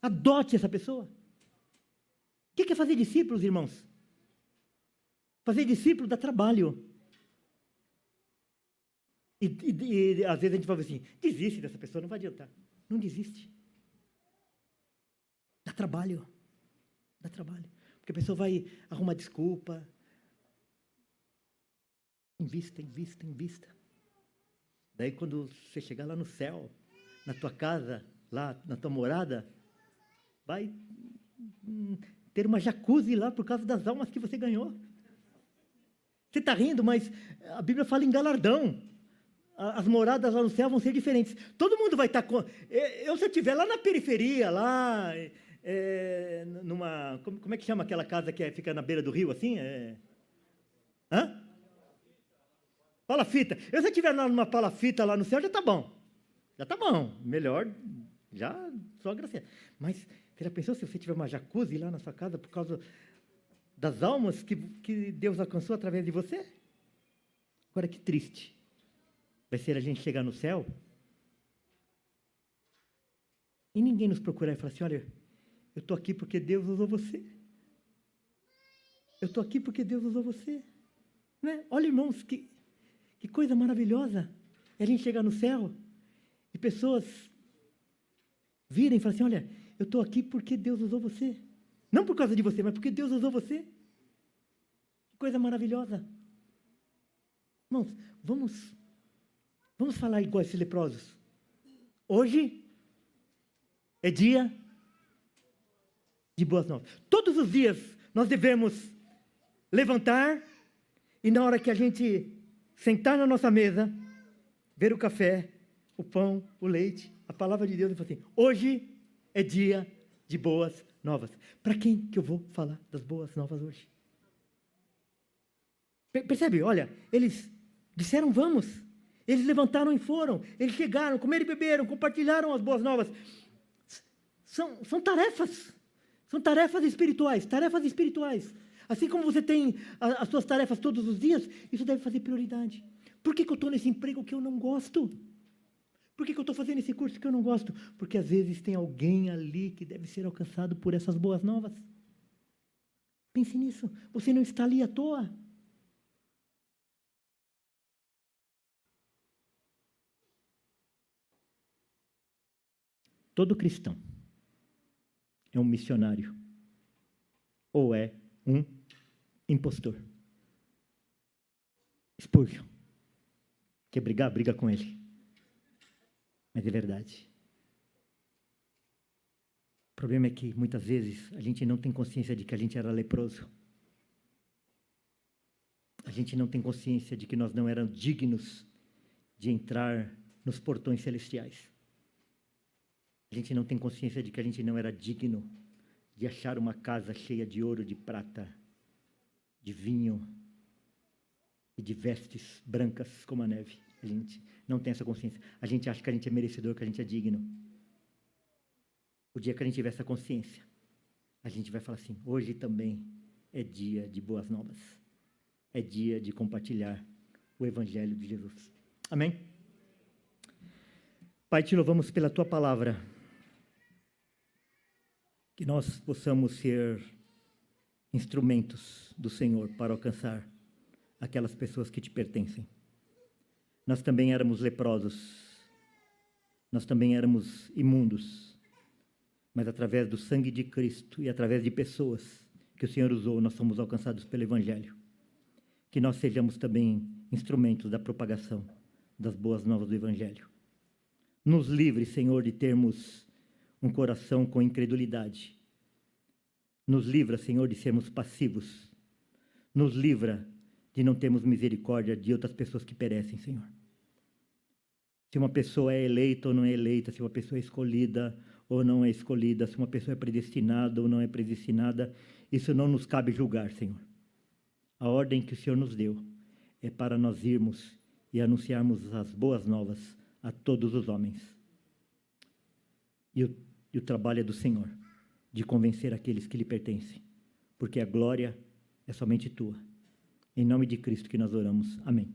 Adote essa pessoa. O que é fazer discípulos, irmãos? Fazer discípulo dá trabalho. E às vezes a gente fala assim, desiste dessa pessoa, não vai adiantar. Não desiste. Dá trabalho. Dá trabalho. Porque a pessoa vai arrumar desculpa. Invista, invista, invista. Daí quando você chegar lá no céu, na tua casa, lá na tua morada, vai ter uma jacuzzi lá por causa das almas que você ganhou. Você está rindo, mas a Bíblia fala em galardão. As moradas lá no céu vão ser diferentes. Todo mundo vai estar... se eu estiver lá na periferia, lá... como é que chama aquela casa que fica na beira do rio, assim? Hã? Palafita. Se eu estiver numa palafita lá no céu, já está bom. Já está bom. Melhor, já só graça. Mas você já pensou se você tiver uma jacuzzi lá na sua casa por causa das almas que Deus alcançou através de você? Agora, que triste vai ser a gente chegar no céu e ninguém nos procurar e falar assim, olha, eu estou aqui porque Deus usou você. Eu estou aqui porque Deus usou você. Né? Olha, irmãos, que coisa maravilhosa é a gente chegar no céu e pessoas virem e falarem assim, olha, eu estou aqui porque Deus usou você. Não por causa de você, mas porque Deus usou você. Que coisa maravilhosa. Irmãos, vamos falar igual esses leprosos. Hoje é dia de boas novas. Todos os dias nós devemos levantar e na hora que a gente sentar na nossa mesa, ver o café, o pão, o leite, a palavra de Deus e falar assim, hoje é dia de boas novas. Para quem que eu vou falar das boas novas hoje? Percebe? Olha, eles disseram vamos. Eles levantaram e foram. Eles chegaram, comeram e beberam, compartilharam as boas novas. São tarefas. São tarefas espirituais. Tarefas espirituais. Assim como você tem as suas tarefas todos os dias, isso deve fazer prioridade. Por que eu estou nesse emprego que eu não gosto? Por que eu estou fazendo esse curso que eu não gosto? Porque às vezes tem alguém ali que deve ser alcançado por essas boas novas. Pense nisso. Você não está ali à toa. Todo cristão é um missionário ou é um impostor. Spurgeon. Quer brigar? Briga com ele. Mas é verdade. O problema é que, muitas vezes, a gente não tem consciência de que a gente era leproso. A gente não tem consciência de que nós não éramos dignos de entrar nos portões celestiais. A gente não tem consciência de que a gente não era digno de achar uma casa cheia de ouro, de prata, de vinho e de vestes brancas como a neve. A gente não tem essa consciência. A gente acha que a gente é merecedor, que a gente é digno. O dia que a gente tiver essa consciência, a gente vai falar assim: hoje também é dia de boas novas. É dia de compartilhar o Evangelho de Jesus. Amém? Pai, te louvamos pela tua palavra. Que nós possamos ser instrumentos do Senhor para alcançar aquelas pessoas que te pertencem. Nós também éramos leprosos, nós também éramos imundos, mas através do sangue de Cristo e através de pessoas que o Senhor usou, nós somos alcançados pelo Evangelho. Que nós sejamos também instrumentos da propagação das boas novas do Evangelho. Nos livre, Senhor, de termos um coração com incredulidade. Nos livra, Senhor, de sermos passivos. Nos livra de não termos misericórdia de outras pessoas que perecem, Senhor. Se uma pessoa é eleita ou não é eleita, se uma pessoa é escolhida ou não é escolhida, se uma pessoa é predestinada ou não é predestinada, isso não nos cabe julgar, Senhor. A ordem que o Senhor nos deu é para nós irmos e anunciarmos as boas novas a todos os homens. E o trabalho é do Senhor, de convencer aqueles que lhe pertencem, porque a glória é somente tua. Em nome de Cristo que nós oramos. Amém.